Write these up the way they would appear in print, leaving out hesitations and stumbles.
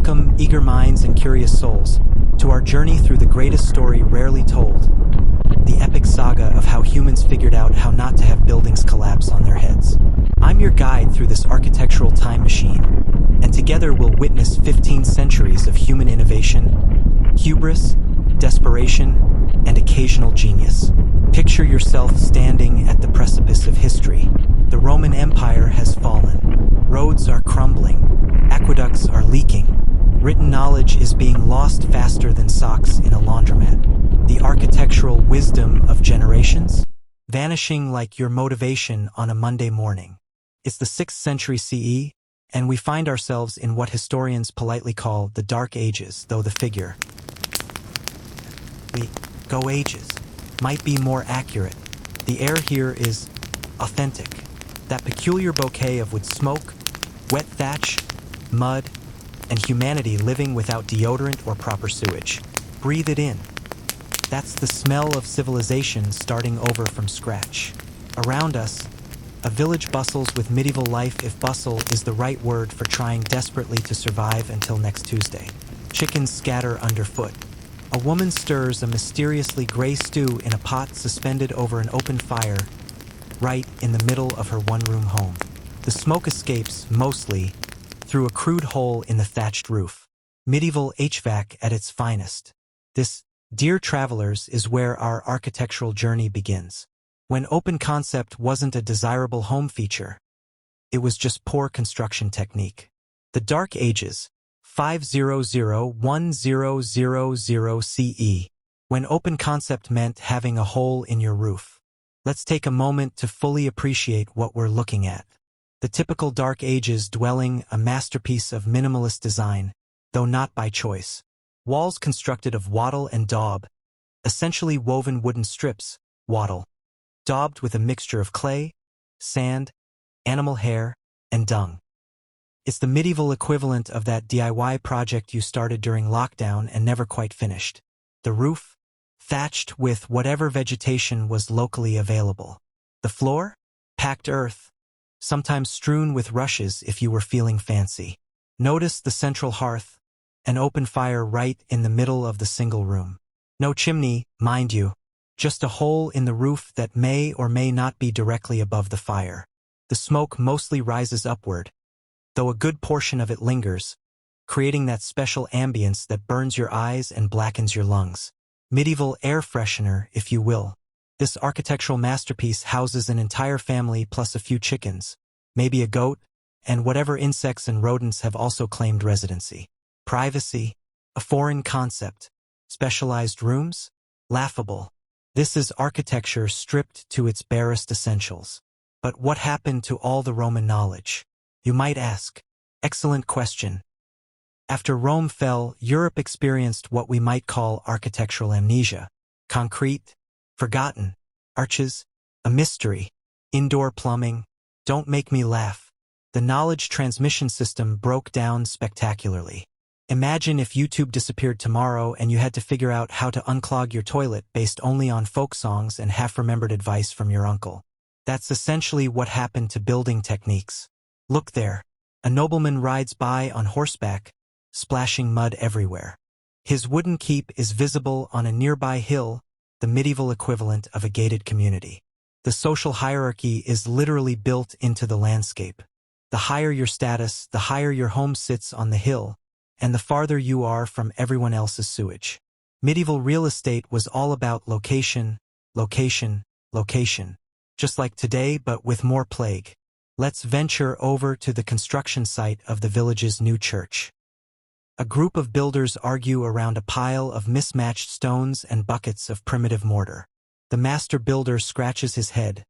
Welcome, eager minds and curious souls, to our journey through the greatest story rarely told, the epic saga of how humans figured out how not to have buildings collapse on their heads. I'm your guide through this architectural time machine, and together we'll witness 15 centuries of human innovation, hubris, desperation, and occasional genius. Picture yourself standing at the precipice of history. The Roman Empire has fallen. Roads are crumbling. Aqueducts are leaking. Written knowledge is being lost faster than socks in a laundromat. The architectural wisdom of generations? Vanishing like your motivation on a Monday morning. It's the 6th century CE, and we find ourselves in what historians politely call the Dark Ages, though the figure we go ages might be more accurate. The air here is authentic. That peculiar bouquet of wood smoke, wet thatch, mud, and humanity living without deodorant or proper sewage. Breathe it in. That's the smell of civilization starting over from scratch. Around us, a village bustles with medieval life, if bustle is the right word for trying desperately to survive until next Tuesday. Chickens scatter underfoot. A woman stirs a mysteriously gray stew in a pot suspended over an open fire, right in the middle of her one-room home. The smoke escapes, mostly, through a crude hole in the thatched roof. Medieval HVAC at its finest. This, dear travelers, is where our architectural journey begins. When open concept wasn't a desirable home feature, it was just poor construction technique. The Dark Ages, 500-1000 CE, when open concept meant having a hole in your roof. Let's take a moment to fully appreciate what we're looking at. The typical Dark Ages dwelling, a masterpiece of minimalist design, though not by choice. Walls constructed of wattle and daub, essentially woven wooden strips, wattle, daubed with a mixture of clay, sand, animal hair, and dung. It's the medieval equivalent of that DIY project you started during lockdown and never quite finished. The roof, thatched with whatever vegetation was locally available. The floor, packed earth, sometimes strewn with rushes if you were feeling fancy. Notice the central hearth, an open fire right in the middle of the single room. No chimney, mind you, just a hole in the roof that may or may not be directly above the fire. The smoke mostly rises upward, though a good portion of it lingers, creating that special ambience that burns your eyes and blackens your lungs. Medieval air freshener, if you will. This architectural masterpiece houses an entire family plus a few chickens, maybe a goat, and whatever insects and rodents have also claimed residency. Privacy, a foreign concept. Specialized rooms? Laughable. This is architecture stripped to its barest essentials. But what happened to all the Roman knowledge? You might ask. Excellent question. After Rome fell, Europe experienced what we might call architectural amnesia. Concrete, forgotten. Arches, a mystery. Indoor plumbing, don't make me laugh. The knowledge transmission system broke down spectacularly. Imagine if YouTube disappeared tomorrow and you had to figure out how to unclog your toilet based only on folk songs and half-remembered advice from your uncle. That's essentially what happened to building techniques. Look there. A nobleman rides by on horseback, splashing mud everywhere. His wooden keep is visible on a nearby hill, the medieval equivalent of a gated community. The social hierarchy is literally built into the landscape. The higher your status, the higher your home sits on the hill, and the farther you are from everyone else's sewage. Medieval real estate was all about location, location, location. Just like today, but with more plague. Let's venture over to the construction site of the village's new church. A group of builders argue around a pile of mismatched stones and buckets of primitive mortar. The master builder scratches his head,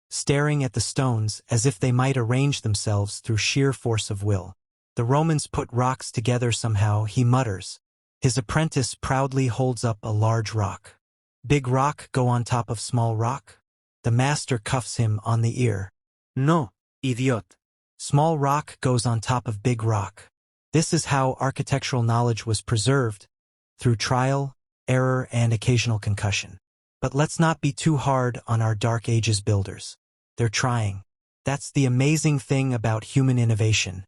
staring at the stones as if they might arrange themselves through sheer force of will. The Romans put rocks together somehow, he mutters. His apprentice proudly holds up a large rock. Big rock go on top of small rock? The master cuffs him on the ear. No, idiot. Small rock goes on top of big rock. This is how architectural knowledge was preserved, through trial, error, and occasional concussion. But let's not be too hard on our Dark Ages builders. They're trying. That's the amazing thing about human innovation.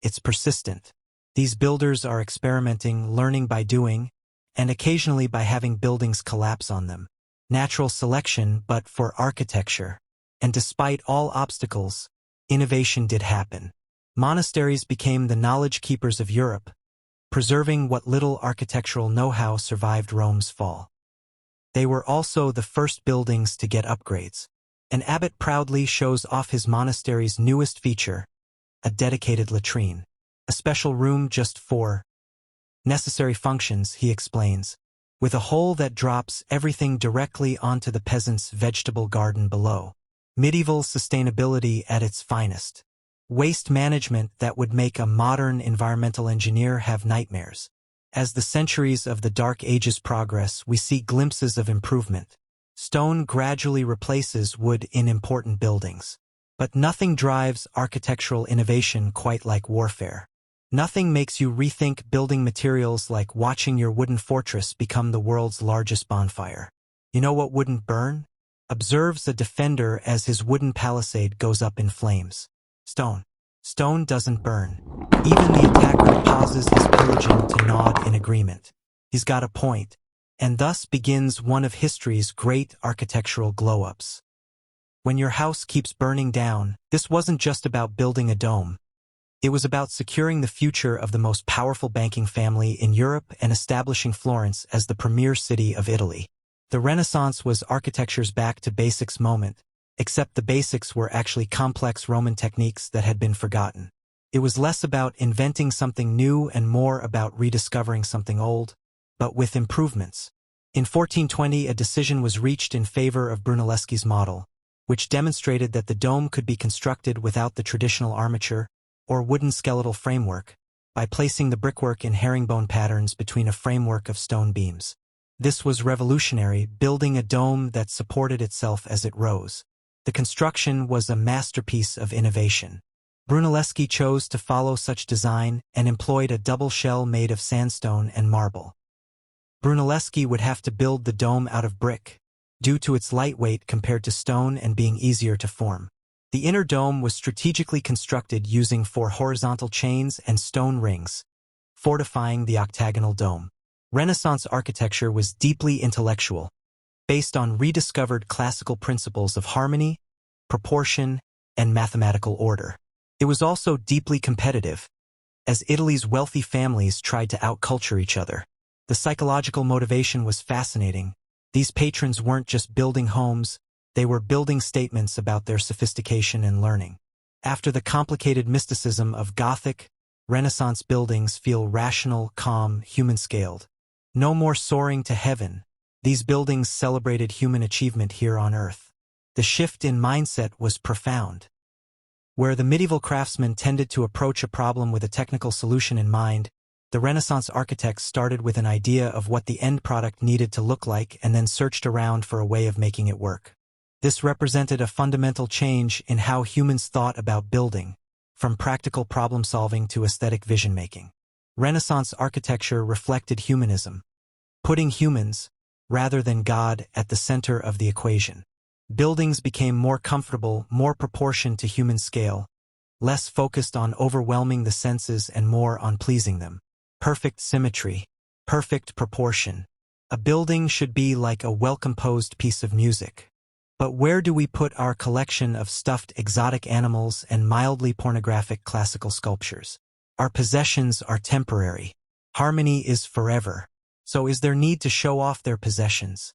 It's persistent. These builders are experimenting, learning by doing, and occasionally by having buildings collapse on them. Natural selection, but for architecture. And despite all obstacles, innovation did happen. Monasteries became the knowledge keepers of Europe, preserving what little architectural know-how survived Rome's fall. They were also the first buildings to get upgrades. An abbot proudly shows off his monastery's newest feature, a dedicated latrine. A special room just for necessary functions, he explains, with a hole that drops everything directly onto the peasant's vegetable garden below. Medieval sustainability at its finest. Waste management that would make a modern environmental engineer have nightmares. As the centuries of the Dark Ages progress, we see glimpses of improvement. Stone gradually replaces wood in important buildings. But nothing drives architectural innovation quite like warfare. Nothing makes you rethink building materials like watching your wooden fortress become the world's largest bonfire. You know what wouldn't burn? Observes a defender as his wooden palisade goes up in flames. Stone. Stone doesn't burn. Even the attacker pauses his pillaging to nod in agreement. He's got a point. And thus begins one of history's great architectural glow-ups. When your house keeps burning down, this wasn't just about building a dome. It was about securing the future of the most powerful banking family in Europe and establishing Florence as the premier city of Italy. The Renaissance was architecture's back-to-basics moment, except the basics were actually complex Roman techniques that had been forgotten. It was less about inventing something new and more about rediscovering something old, but with improvements. In 1420, a decision was reached in favor of Brunelleschi's model, which demonstrated that the dome could be constructed without the traditional armature or wooden skeletal framework, by placing the brickwork in herringbone patterns between a framework of stone beams. This was revolutionary, building a dome that supported itself as it rose. The construction was a masterpiece of innovation. Brunelleschi chose to follow such design and employed a double shell made of sandstone and marble. Brunelleschi would have to build the dome out of brick, due to its lightweight compared to stone and being easier to form. The inner dome was strategically constructed using 4 horizontal chains and stone rings, fortifying the octagonal dome. Renaissance architecture was deeply intellectual, based on rediscovered classical principles of harmony, proportion, and mathematical order. It was also deeply competitive, as Italy's wealthy families tried to outculture each other. The psychological motivation was fascinating. These patrons weren't just building homes, they were building statements about their sophistication and learning. After the complicated mysticism of Gothic, Renaissance buildings feel rational, calm, human-scaled. No more soaring to heaven. These buildings celebrated human achievement here on Earth. The shift in mindset was profound. Where the medieval craftsmen tended to approach a problem with a technical solution in mind, the Renaissance architects started with an idea of what the end product needed to look like and then searched around for a way of making it work. This represented a fundamental change in how humans thought about building, from practical problem-solving to aesthetic vision-making. Renaissance architecture reflected humanism, putting humans, rather than God, at the center of the equation. Buildings became more comfortable, more proportioned to human scale, less focused on overwhelming the senses and more on pleasing them. Perfect symmetry, perfect proportion. A building should be like a well-composed piece of music. But where do we put our collection of stuffed exotic animals and mildly pornographic classical sculptures? Our possessions are temporary. Harmony is forever. So is there need to show off their possessions?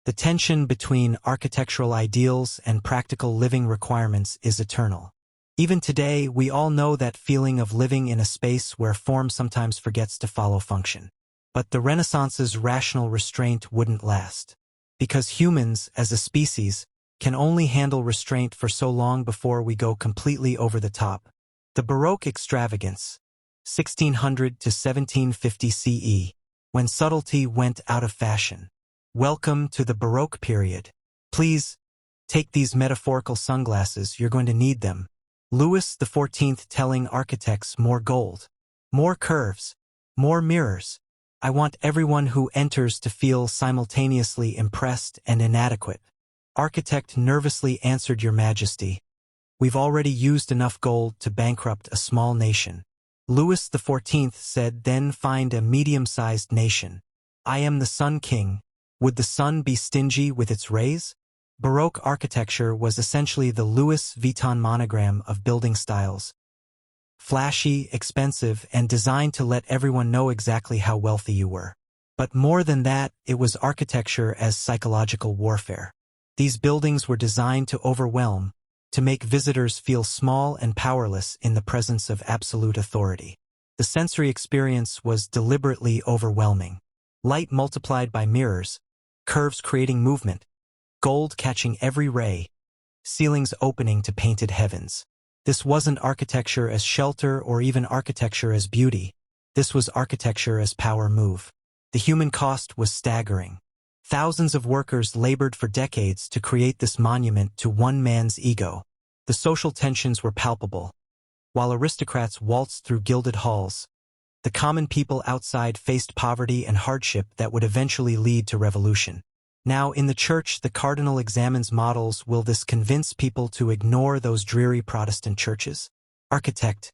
The tension between architectural ideals and practical living requirements is eternal. Even today, we all know that feeling of living in a space where form sometimes forgets to follow function. But the Renaissance's rational restraint wouldn't last. Because humans, as a species, can only handle restraint for so long before we go completely over the top. The Baroque extravagance, 1600 to 1750 CE, when subtlety went out of fashion. Welcome to the Baroque period. Please, take these metaphorical sunglasses, you're going to need them. Louis XIV telling architects more gold, more curves, more mirrors. I want everyone who enters to feel simultaneously impressed and inadequate. Architect nervously answered, Your Majesty. We've already used enough gold to bankrupt a small nation. Louis XIV said, "Then find a medium-sized nation. I am the Sun King. Would the sun be stingy with its rays?" Baroque architecture was essentially the Louis Vuitton monogram of building styles. Flashy, expensive, and designed to let everyone know exactly how wealthy you were. But more than that, it was architecture as psychological warfare. These buildings were designed to overwhelm, to make visitors feel small and powerless in the presence of absolute authority. The sensory experience was deliberately overwhelming. Light multiplied by mirrors, curves creating movement, gold catching every ray, ceilings opening to painted heavens. This wasn't architecture as shelter or even architecture as beauty. This was architecture as power move. The human cost was staggering. Thousands of workers labored for decades to create this monument to one man's ego. The social tensions were palpable. While aristocrats waltzed through gilded halls, the common people outside faced poverty and hardship that would eventually lead to revolution. Now, in the church, the cardinal examines models. Will this convince people to ignore those dreary Protestant churches? Architect,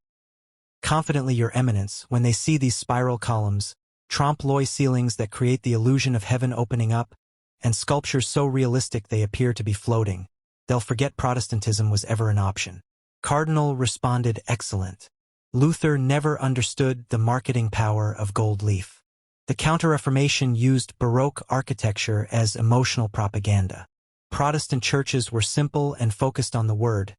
confidently, Your Eminence, when they see these spiral columns, trompe-l'oeil ceilings that create the illusion of heaven opening up, and sculptures so realistic they appear to be floating, they'll forget Protestantism was ever an option. Cardinal responded, "Excellent." Luther never understood the marketing power of gold leaf. The Counter-Reformation used Baroque architecture as emotional propaganda. Protestant churches were simple and focused on the word.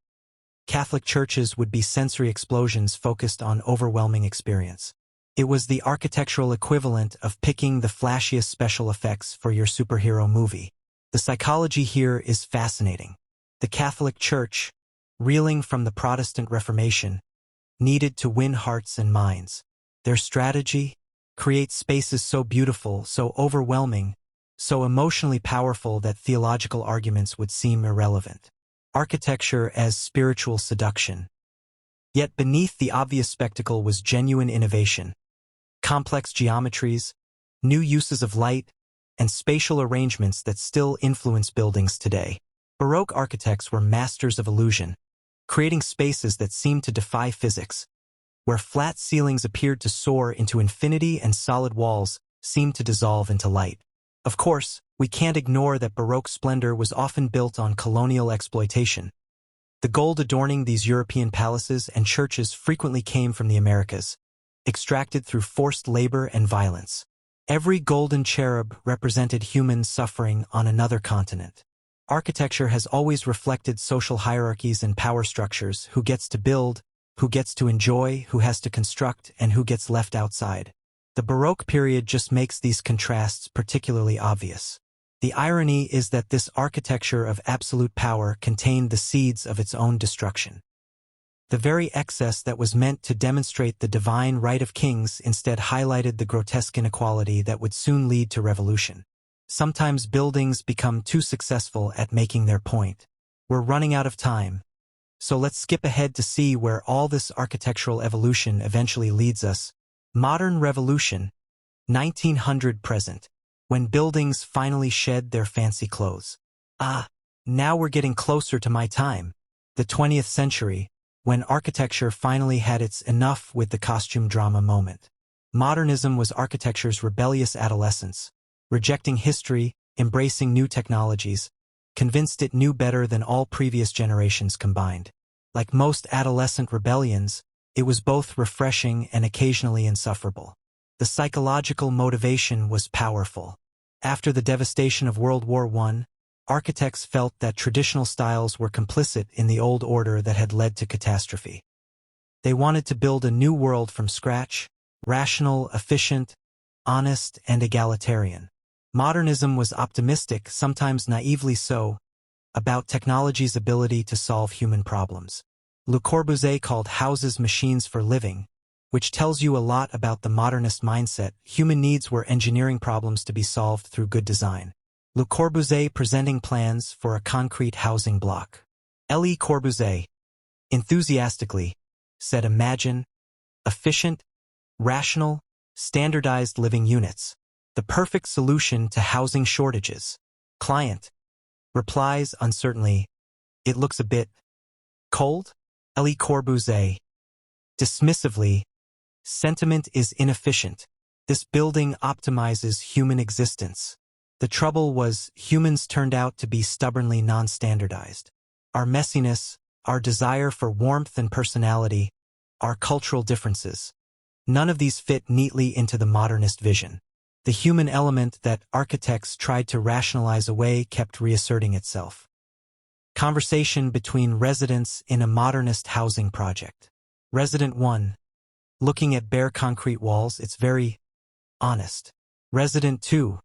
Catholic churches would be sensory explosions focused on overwhelming experience. It was the architectural equivalent of picking the flashiest special effects for your superhero movie. The psychology here is fascinating. The Catholic Church, reeling from the Protestant Reformation, needed to win hearts and minds. Their strategy? Create spaces so beautiful, so overwhelming, so emotionally powerful that theological arguments would seem irrelevant. Architecture as spiritual seduction. Yet beneath the obvious spectacle was genuine innovation. Complex geometries, new uses of light, and spatial arrangements that still influence buildings today. Baroque architects were masters of illusion, creating spaces that seemed to defy physics, where flat ceilings appeared to soar into infinity and solid walls seemed to dissolve into light. Of course, we can't ignore that Baroque splendor was often built on colonial exploitation. The gold adorning these European palaces and churches frequently came from the Americas, extracted through forced labor and violence. Every golden cherub represented human suffering on another continent. Architecture has always reflected social hierarchies and power structures: who gets to build, who gets to enjoy, who has to construct, and who gets left outside. The Baroque period just makes these contrasts particularly obvious. The irony is that this architecture of absolute power contained the seeds of its own destruction. The very excess that was meant to demonstrate the divine right of kings instead highlighted the grotesque inequality that would soon lead to revolution. Sometimes buildings become too successful at making their point. We're running out of time, so let's skip ahead to see where all this architectural evolution eventually leads us. Modern Revolution, 1900 present, when buildings finally shed their fancy clothes. Now we're getting closer to my time. The 20th century, when architecture finally had its enough with the costume drama moment. Modernism was architecture's rebellious adolescence, rejecting history, embracing new technologies, convinced it knew better than all previous generations combined. Like most adolescent rebellions, it was both refreshing and occasionally insufferable. The psychological motivation was powerful. After the devastation of World War I, architects felt that traditional styles were complicit in the old order that had led to catastrophe. They wanted to build a new world from scratch, rational, efficient, honest, and egalitarian. Modernism was optimistic, sometimes naively so, about technology's ability to solve human problems. Le Corbusier called houses machines for living, which tells you a lot about the modernist mindset. Human needs were engineering problems to be solved through good design. Le Corbusier presenting plans for a concrete housing block. Le Corbusier, enthusiastically, said, "Imagine efficient, rational, standardized living units. The perfect solution to housing shortages." Client replies uncertainly, "It looks a bit cold?" Le Corbusier, dismissively, Sentiment is inefficient. This building optimizes human existence. The trouble was, humans turned out to be stubbornly non-standardized. Our messiness, our desire for warmth and personality, our cultural differences. None of these fit neatly into the modernist vision. The human element that architects tried to rationalize away kept reasserting itself. Conversation between residents in a modernist housing project. Resident 1. Looking at bare concrete walls, it's very honest. Resident 2.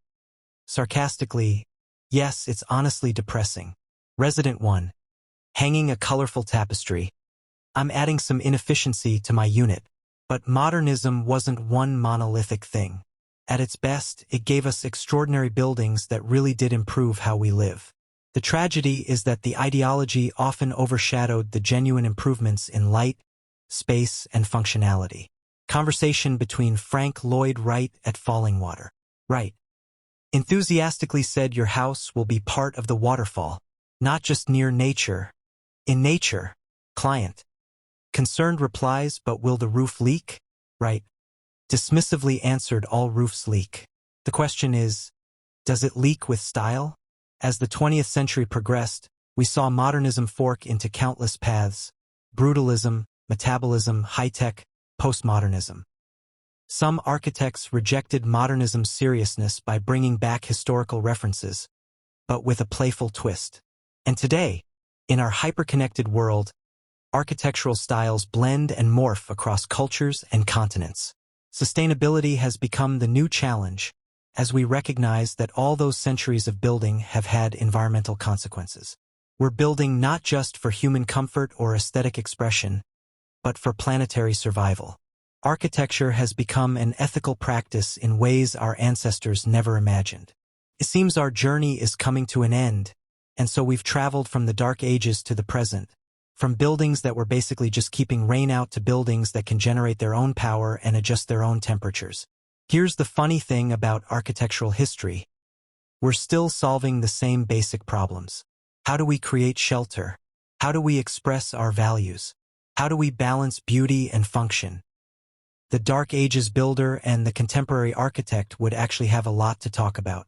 Sarcastically, yes, it's honestly depressing. Resident 1. Hanging a colorful tapestry. I'm adding some inefficiency to my unit. But modernism wasn't one monolithic thing. At its best, it gave us extraordinary buildings that really did improve how we live. The tragedy is that the ideology often overshadowed the genuine improvements in light, space, and functionality. Conversation between Frank Lloyd Wright at Fallingwater. Wright enthusiastically said your house will be part of the waterfall, not just near nature. In nature. Client. Concerned replies, but will the roof leak? Wright dismissively answered, all roofs leak. The question is, does it leak with style? As the 20th century progressed, we saw modernism fork into countless paths: brutalism, metabolism, high-tech, postmodernism. Some architects rejected modernism's seriousness by bringing back historical references, but with a playful twist. And today, in our hyper-connected world, architectural styles blend and morph across cultures and continents. Sustainability has become the new challenge, as we recognize that all those centuries of building have had environmental consequences. We're building not just for human comfort or aesthetic expression, but for planetary survival. Architecture has become an ethical practice in ways our ancestors never imagined. It seems our journey is coming to an end, and so we've traveled from the Dark Ages to the present, from buildings that were basically just keeping rain out to buildings that can generate their own power and adjust their own temperatures. Here's the funny thing about architectural history. We're still solving the same basic problems. How do we create shelter? How do we express our values? How do we balance beauty and function? The Dark Ages builder and the contemporary architect would actually have a lot to talk about.